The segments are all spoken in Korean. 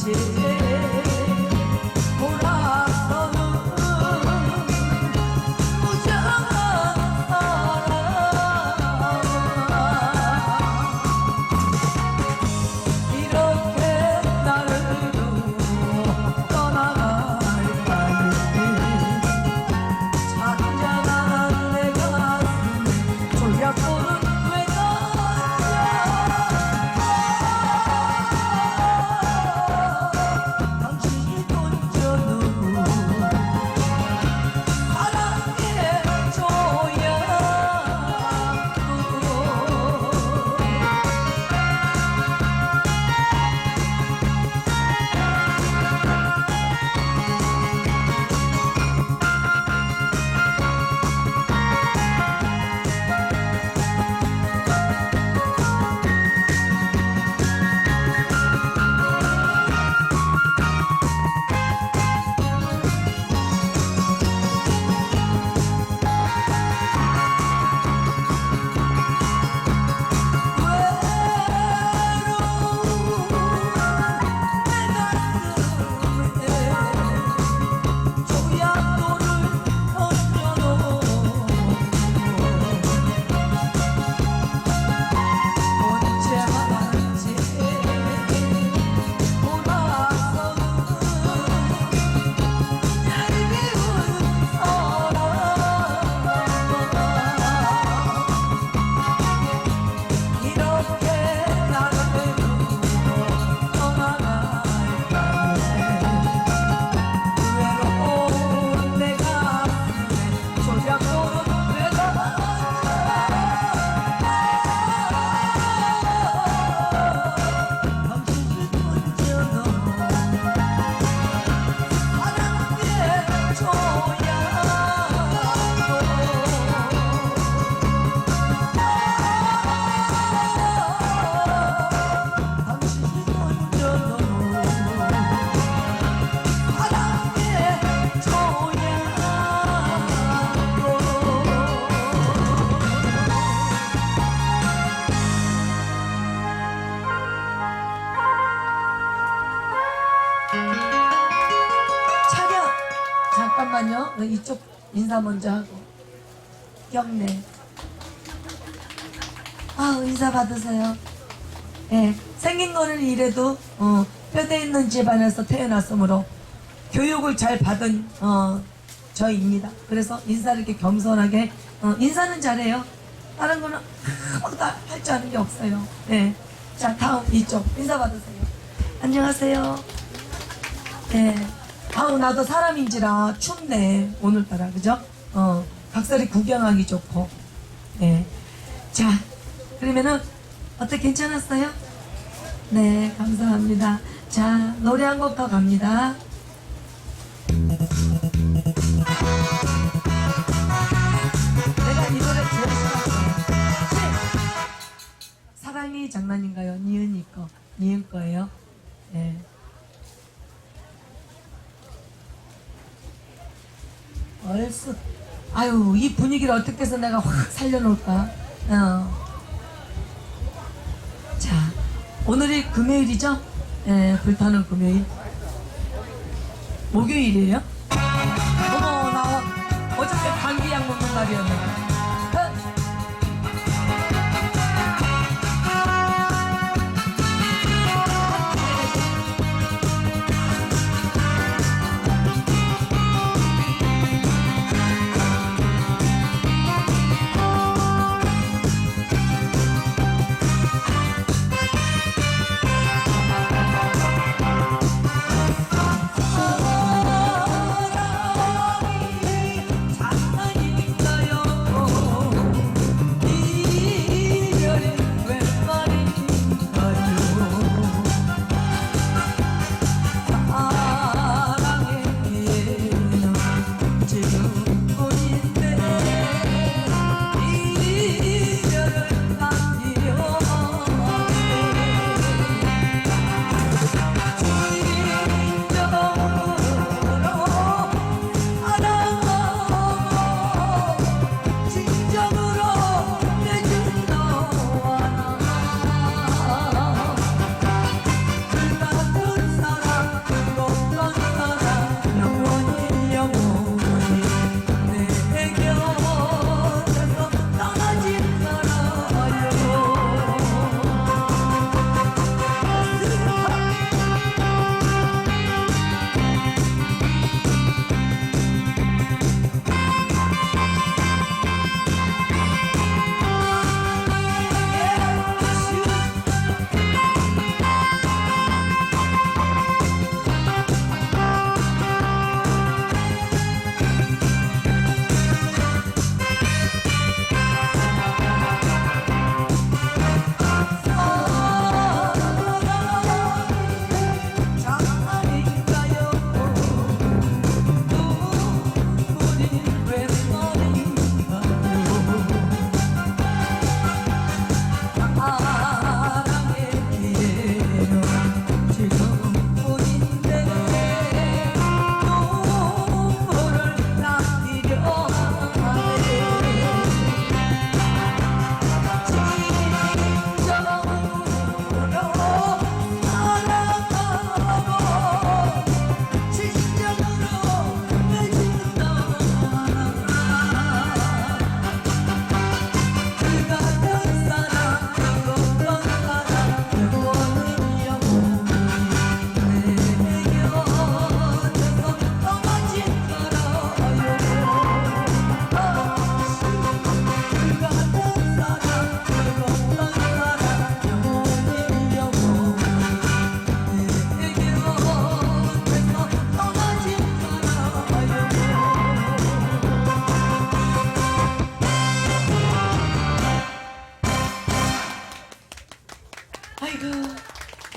같이 돌아서는 무정한 사랑 이렇게 나를 두고 떠나갈까니 잔잔한 내 가슴 졸약보는 왜 당신이 던져놓은 사랑의 조약도 차렷! 잠깐만요. 이쪽 인사 먼저 하고 경례. 인사 받으세요. 예, 생긴 거는 이래도 뼈대 있는 집안에서 태어났으므로 교육을 잘 받은 저입니다. 그래서 인사를 이렇게 겸손하게 인사는 잘해요. 다른 거는 아무것도 할 줄 아는 게 없어요. 예. 자, 다음 이쪽 인사 받으세요. 안녕하세요. 예. 나도 사람인지라 춥네 오늘따라, 그죠? 각설이 구경하기 좋고. 예. 자, 그러면은 어때, 괜찮았어요? 네, 감사합니다. 자, 노래 한 곡 더 갑니다. 내가 이 노래 제일 싫어해요. 사랑이 장난인가요? 니은이 거, 니은 거예요. 네. 얼쑤. 아유, 이 분위기를 어떻게 해서 내가 확 살려놓을까? 자, 오늘이 금요일이죠? 예, 불타는 금요일. 목요일이에요? 어머, 나 어저께 감기약 먹는 날이었네.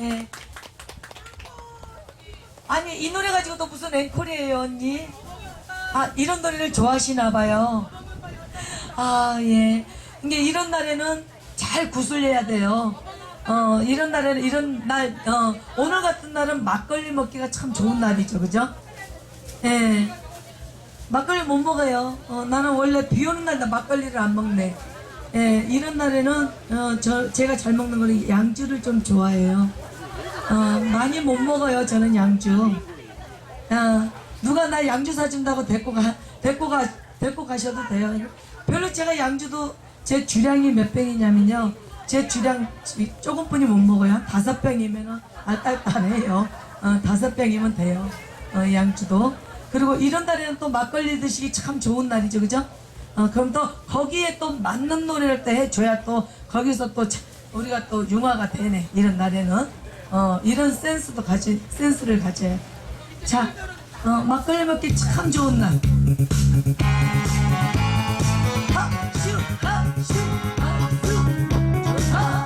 예. 아니 이 노래 가지고도 무슨 앵콜이에요 언니? 아 이런 노래를 좋아하시나 봐요. 아 예. 이게 이런 날에는 잘 구슬려야 돼요. 이런 날에는 이런 날 오늘 같은 날은 막걸리 먹기가 참 좋은 날이죠, 그죠? 예. 막걸리 못 먹어요. 나는 원래 비 오는 날도 막걸리를 안 먹네. 예, 이런 날에는 제가 잘 먹는 거는 양주를 좀 좋아해요. 많이 못 먹어요, 저는 양주. 누가 나 양주 사준다고 데리고 가셔도 돼요. 별로 제가 양주도 제 주량이 몇 병이냐면요. 제 주량 조금뿐이 못 먹어요. 한 5병이면 알딸딸해요. 5병이면 돼요. 양주도. 그리고 이런 날에는 또 막걸리 드시기 참 좋은 날이죠, 그죠? 그럼 또 거기에 또 맞는 노래를 또 해줘야 또 거기서 또 우리가 또 융화가 되네. 이런 날에는 이런 센스를 가져요. 자, 막걸리 먹기 참 좋은 날. 하슈 하슈 하슈 좋다.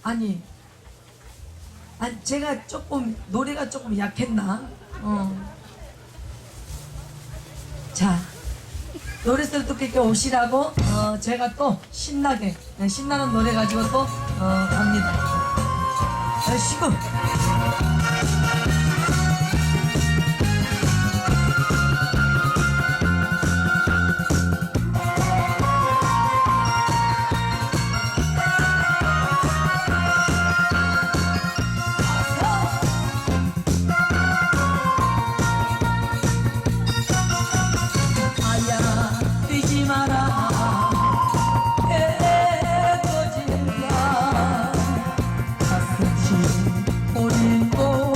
아니 제가 조금 노래가 조금 약했나? 자 노래들 듣게 오시라고 제가 또 신나게 신나는 노래 가지고 또 갑니다. 쉬고 버리고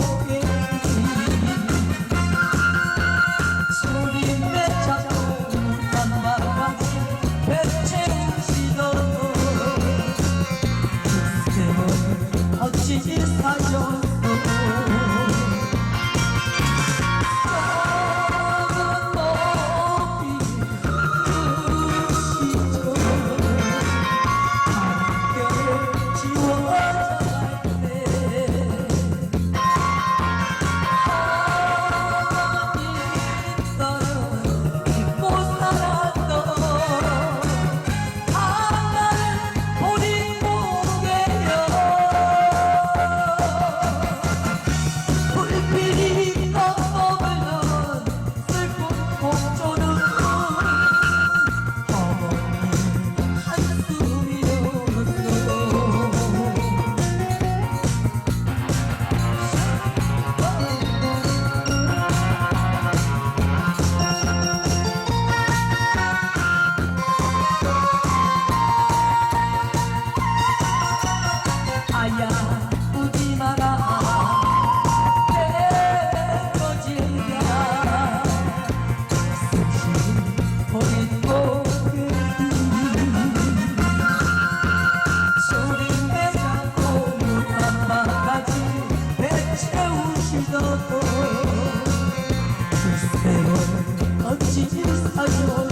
소리내 잡고 문한마까지 배채우시더도 글쎄요 어찌 사셨소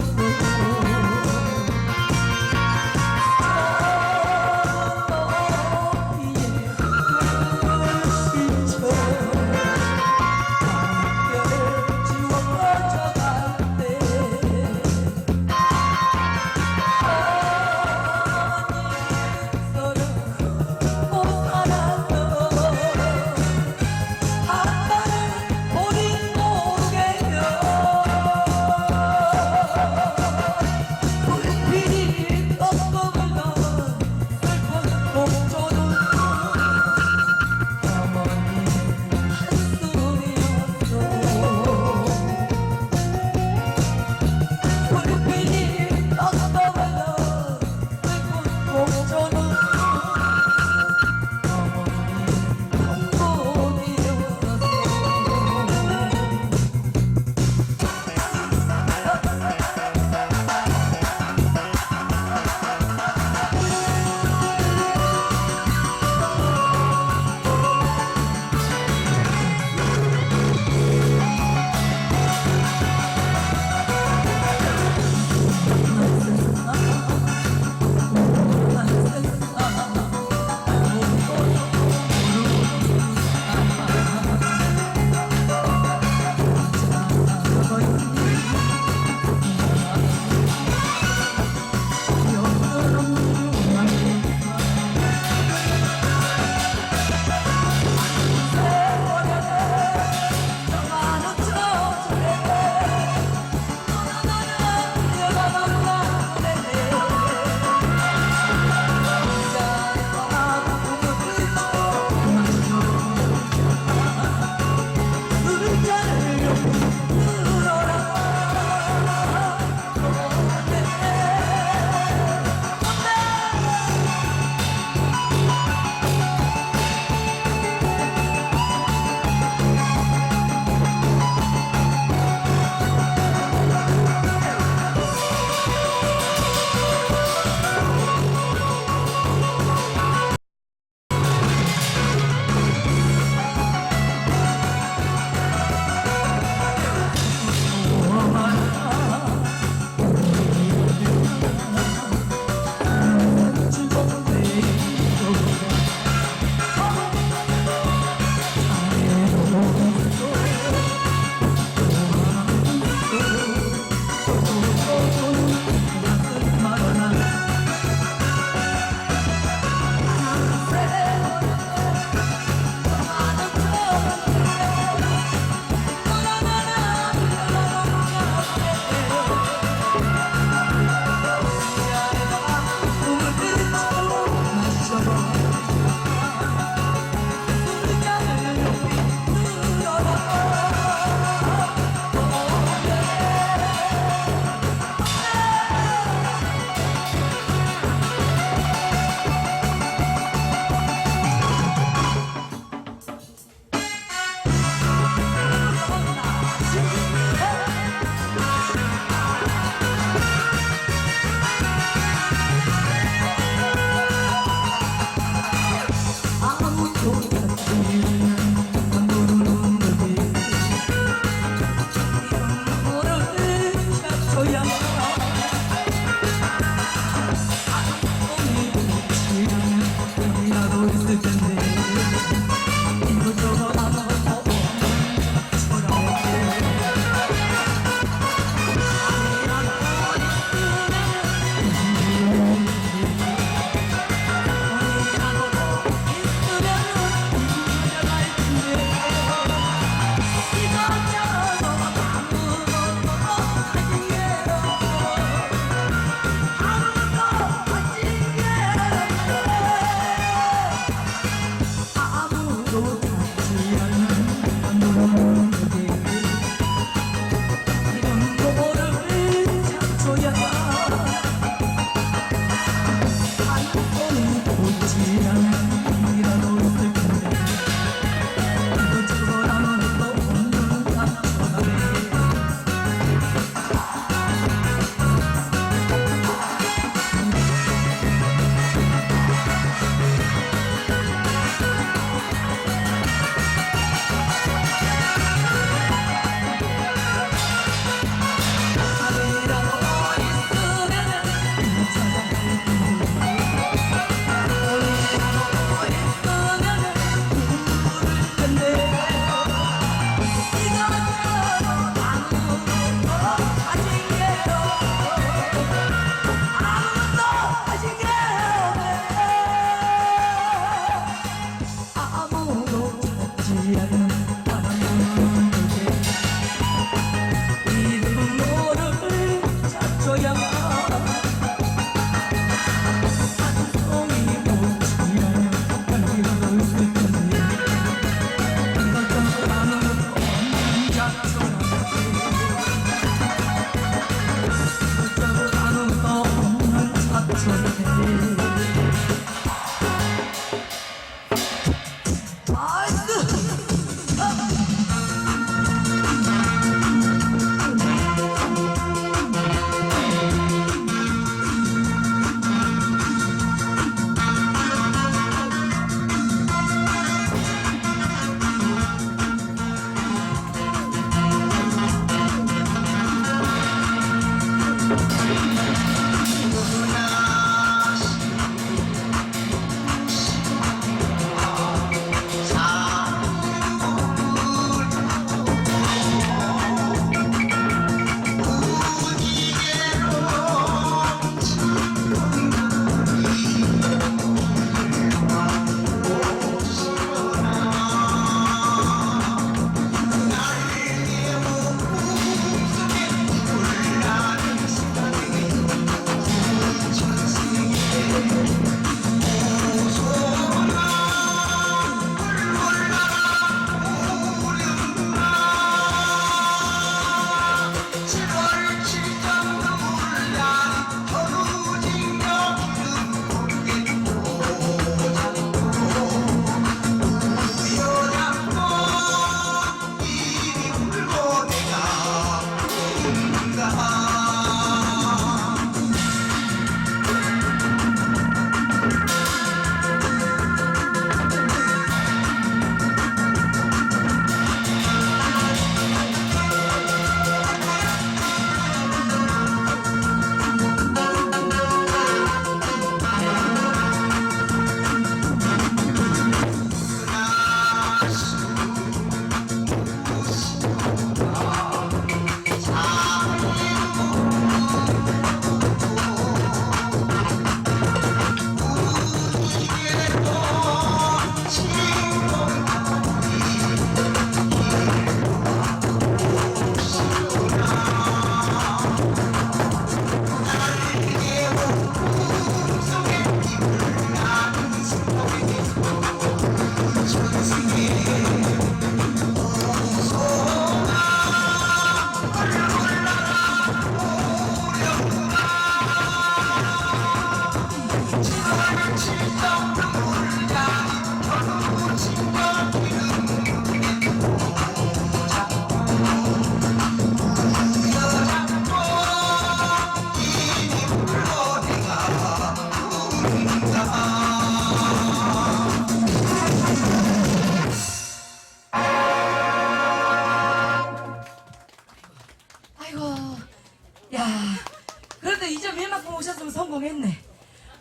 성공했네.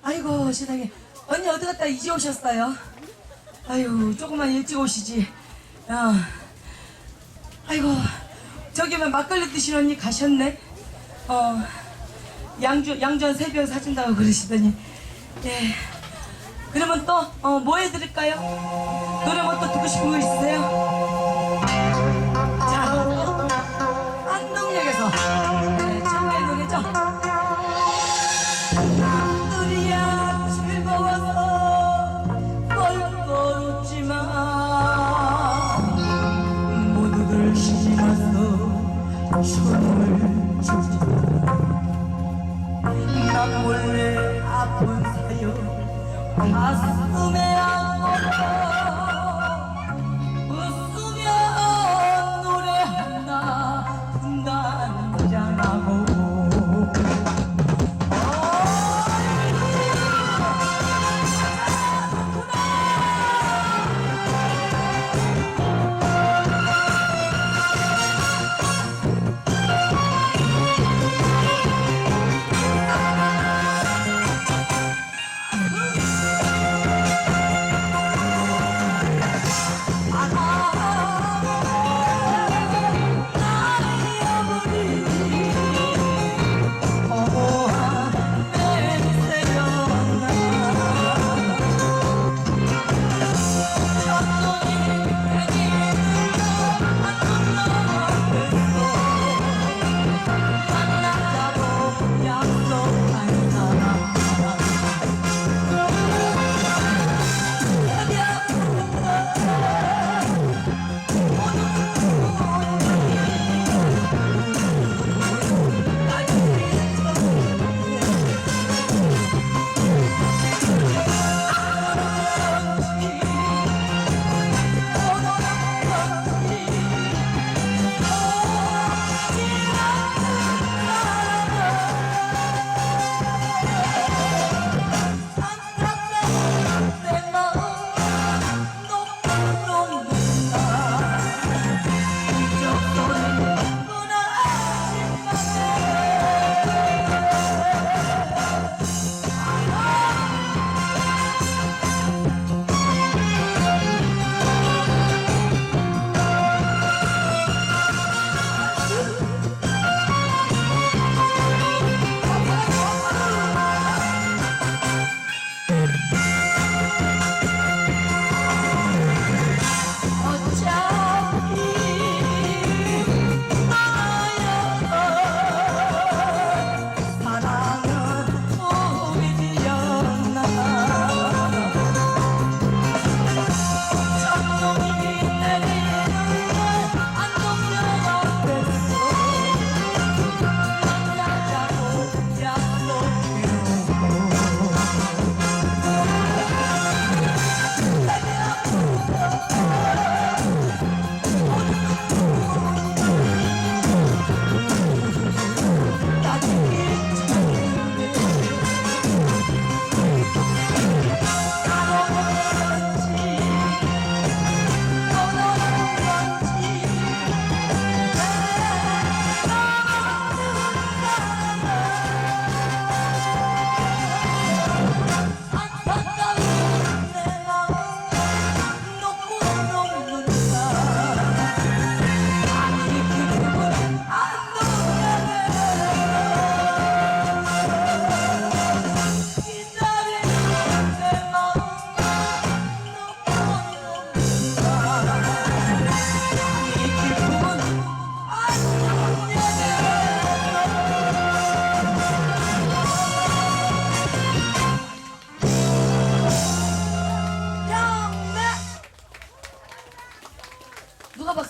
아이고 세상에. 언니 어디 갔다 이제 오셨어요? 아유 조금만 일찍 오시지. 아이고 저기만 막걸리 드신 언니 가셨네. 양주 한 3병 사준다고 그러시더니. 예. 그러면 또 뭐 해드릴까요? 노래 뭐 또 듣고 싶은 거 있으세요? 자, 또 안동역에서 네, 최고의 노래죠. 남들이야 즐거워서 뻘뻘 웃지만 모두들 쉬지 마서 춤을 추지마. 난 몰래 아픈 사연 가슴에 안고 웃으며 노래한다 분단장하고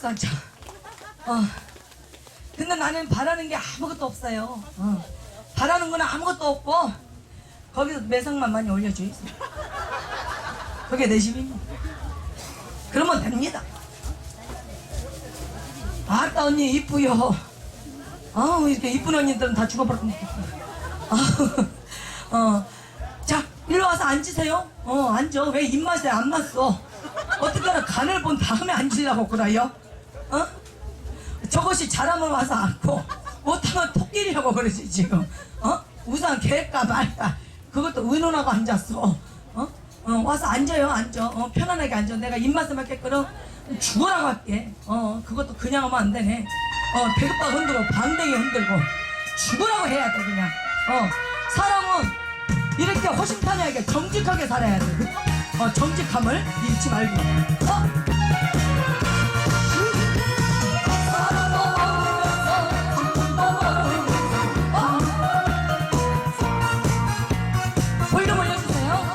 막상 참. 근데 나는 바라는 게 아무것도 없어요. 바라는 건 아무것도 없고 거기서 매상만 많이 올려줘 있어. 그게 내 집입니다. 그러면 됩니다. 아따 언니 이쁘요. 아우 이렇게 이쁜 언니들은 다 죽어버렸네. 자 일로 와서 앉으세요. 앉아. 왜 입맛에 안 났어? 어떻게 하나 간을 본 다음에 앉으려고 그래요? 저것이 잘하면 와서 앉고 못하면 토끼리라고 그러지 지금. 우선 개까 말까 그것도 의논하고 앉았어. 와서 앉아요. 앉아. 편안하게 앉아. 내가 입맛에 맞게 끓여 죽어라고 할게. 그것도 그냥 하면 안 되네. 배급박 흔들고 방댕이 흔들고 죽으라고 해야 돼 그냥. 사람은 이렇게 허심탄회하게 정직하게 살아야 돼. 정직함을 잃지 말고. 볼륨 올려주세요.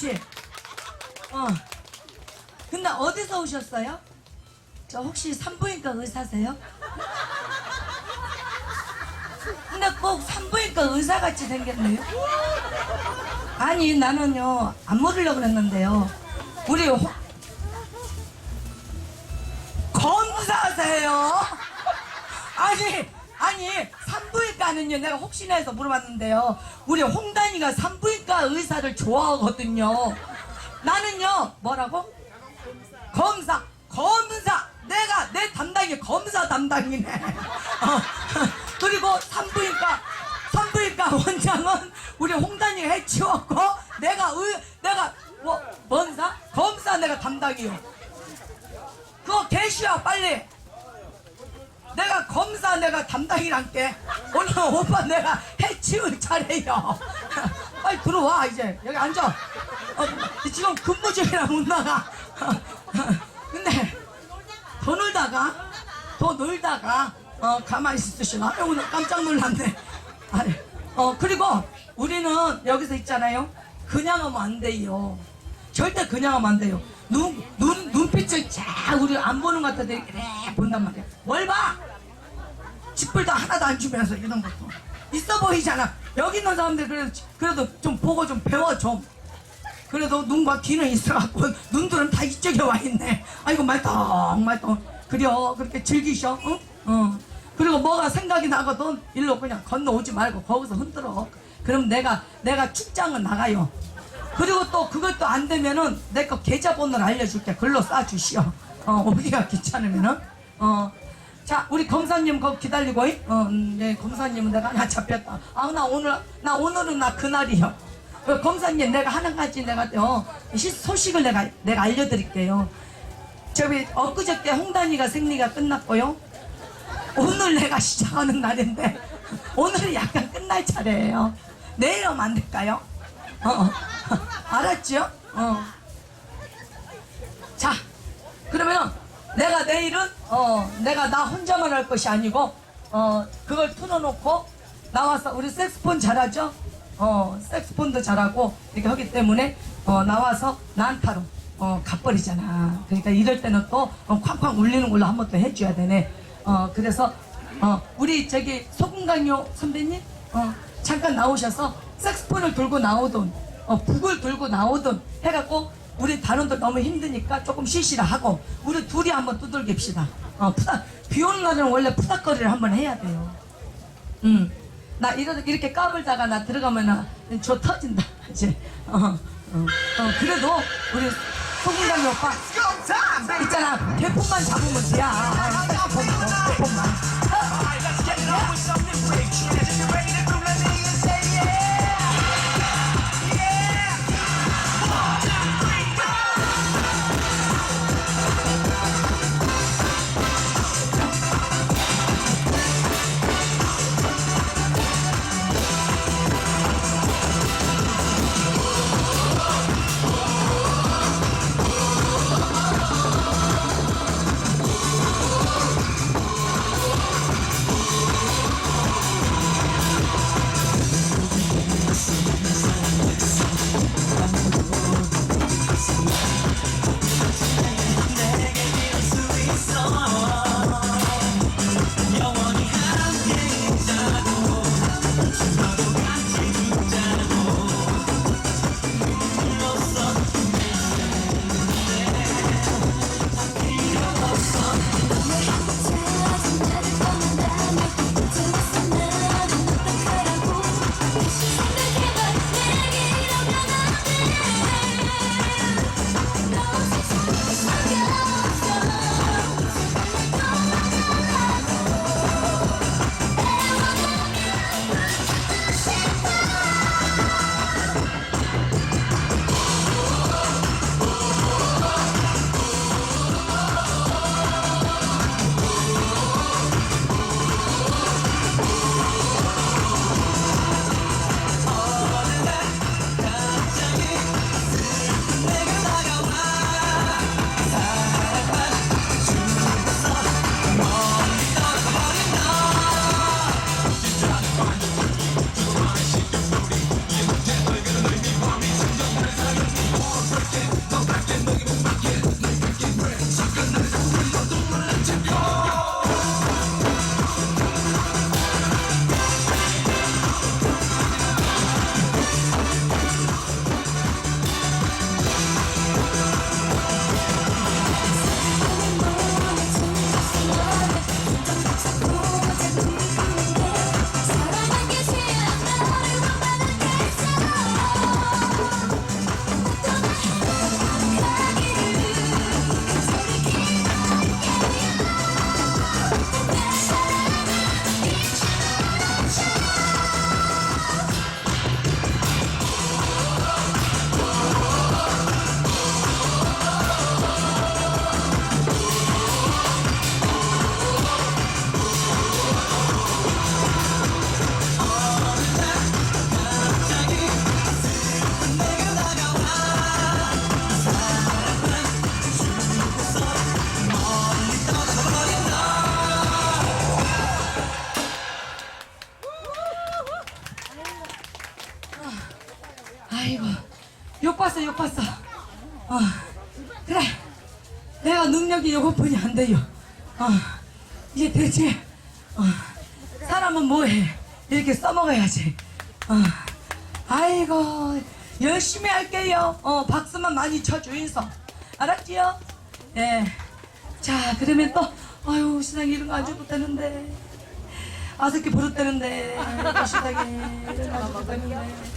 그렇지. 근데 어디서 오셨어요? 저 혹시 산부인과 의사세요? 근데 꼭 산부인과 의사같이 생겼네요. 아니 나는요 안 물으려고 그랬는데요. 우리 검사세요? 아니 산부인과는요 내가 혹시나 해서 물어봤는데요. 우리 홍단이가 산부인과 의사를 좋아하거든요. 나는요 뭐라고? 검사 내가 내 담당이 검사 담당이네. 그리고 산부인과 원장은 우리 홍단이가 해치웠고 내가 뭔사? 검사 내가 담당이요. 그거 개시야 빨리. 내가 검사 내가 담당이란게. 오늘 오빠 내가 해치울 차례요. 빨리 들어와 이제 여기 앉아. 지금 근무 중이라 못 나가. 근데 더 놀다가 가만히 있으시나? 오늘 깜짝 놀랐네. 그리고 우리는 여기서 있잖아요. 그냥 하면 안 돼요. 절대 그냥 하면 안 돼요. 눈빛을 쫙 우리 안 보는 것 같아도 이렇게 본단 말이야. 뭘 봐? 짓불도 하나도 안 주면서 이런 것도 있어 보이잖아. 여기 있는 사람들 그래도 좀 보고 좀 배워 좀. 그래도 눈과 귀는 있어갖고 눈들은 다 이쪽에 와 있네. 아이고 말똥. 그래요. 그렇게 즐기셔. 응? 그리고 뭐가 생각이 나거든 일로 그냥 건너오지 말고 거기서 흔들어. 그럼 내가 출장은 나가요. 그리고 또 그것도 안 되면은 내 거 계좌번호를 알려줄게. 글로 쏴주시오. 오기가 귀찮으면은. 자, 우리 검사님 거기 기다리고. 네, 검사님은 내가 하나 잡혔다. 오늘은 그날이요. 검사님 내가 한 가지 소식을 내가 알려드릴게요. 저기 엊그저께 홍단이가 생리가 끝났고요. 오늘 내가 시작하는 날인데 오늘은 약간 끝날 차례예요. 내일 하면 안 될까요? 알았죠? 자, 그러면 내가 내일은 내가 나 혼자만 할 것이 아니고 그걸 틀어놓고 나와서 우리 색스폰 잘하죠? 색스폰도 잘하고 이렇게 하기 때문에 나와서 난타로 가버리잖아. 그러니까 이럴 때는 또 쾅쾅 울리는 걸로 한번 또 해줘야 되네. 그래서 우리 저기 소금강요 선배님 잠깐 나오셔서 색스폰을 들고 나오든 북을 들고 나오든 해갖고 우리 단원들 너무 힘드니까 조금 쉬시라 하고 우리 둘이 한번 두들깁시다. 비 오는 날은 원래 푸닥거리를 한번 해야 돼요. 나 이렇게 까불다가 나 들어가면 저 터진다. 이제 그래도 우리 소금강이 오빠 있잖아. 개품만 잡으면 돼. 개품만. 아이고, 욕 봤어, 욕 봤어. 그래. 내가 능력이 이것뿐이 안 돼요. 이제 대체, 사람은 뭐해? 이렇게 써먹어야지. 아이고, 열심히 할게요. 박수만 많이 쳐주인서. 알았지요? 예. 자, 그러면 또, 아유, 시장에 이런 거 안 줘도 되는데. 아쉽게 버릇되는데. 시장에 이런 거 안 줘도 되는데.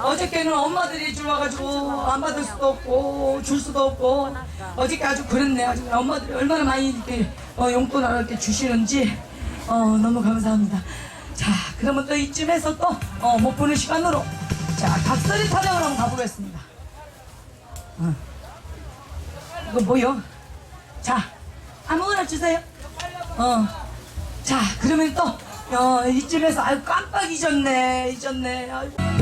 어저께는 엄마들이 들어와가지고 안 받을 수도 없고 줄 수도 없고 어저께 아주 그랬네. 아주 엄마들이 얼마나 많이 이렇게 용돈을 이렇게 주시는지 너무 감사합니다. 자, 그러면 또 이쯤에서 또 못 보는 시간으로 자, 각설이 타령을 한번 가보겠습니다. 이거 뭐요? 자, 아무거나 주세요. 자, 그러면 또 이쯤에서 아유 깜빡 잊었네. 아이고.